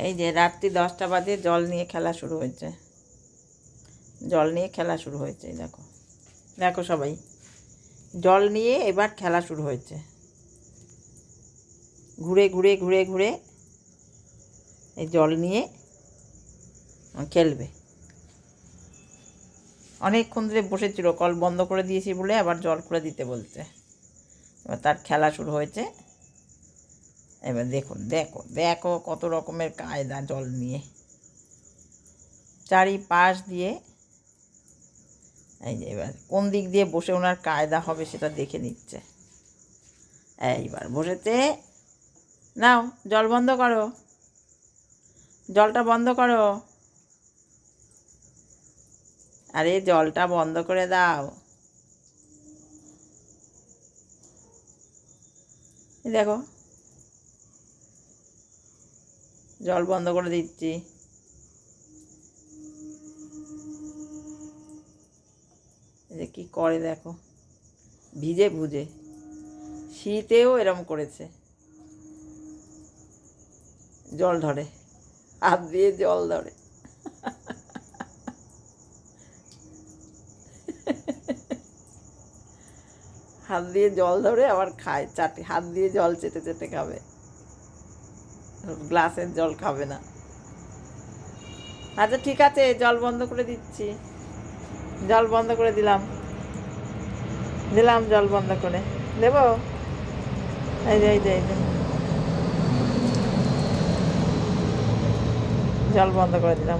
এই যে রাত্রি 10টা বাজে জল নিয়ে খেলা শুরু হয়েছে। জল নিয়ে খেলা শুরু হয়েছে, দেখো দেখো সবাই, জল নিয়ে এবার খেলা শুরু হয়েছে। ঘুরে ঘুরে ঘুরে ঘুরে এই জল নিয়ে খেলবে। অনেকক্ষণ ধরে বসেছিল, কল বন্ধ করে দিয়েছি বলে আবার জল করে দিতে বলছে। এবার তার খেলা শুরু হয়েছে। এবার দেখুন, দেখো দেখো কত রকমের কায়দা জল নিয়ে, চারিপাশ দিয়ে। এই যে এবার কোন দিক দিয়ে বসে ওনার কায়দা হবে সেটা দেখে নিচ্ছে। এইবার বসেছে, নাও জল বন্ধ করো, জলটা বন্ধ করো, আরে জলটা বন্ধ করে দাও। দেখো জল বন্ধ করে দিচ্ছি। এই যে কী করে দেখো, ভিজে ভুজে, শীতেও এরম করেছে, জল ধরে, হাত দিয়ে জল ধরে। হাত দিয়ে জল ধরে আবার খায়, চাটে, হাত দিয়ে জল চেটে চেটে খাবে, গ্লাসের জল খাবে না। আচ্ছা ঠিক আছে, জল বন্ধ করে দিচ্ছি, জল বন্ধ করে দিলাম, দিলাম জল বন্ধ করে দেবো। এই যে এই যে এই যে জল বন্ধ করে দিলাম।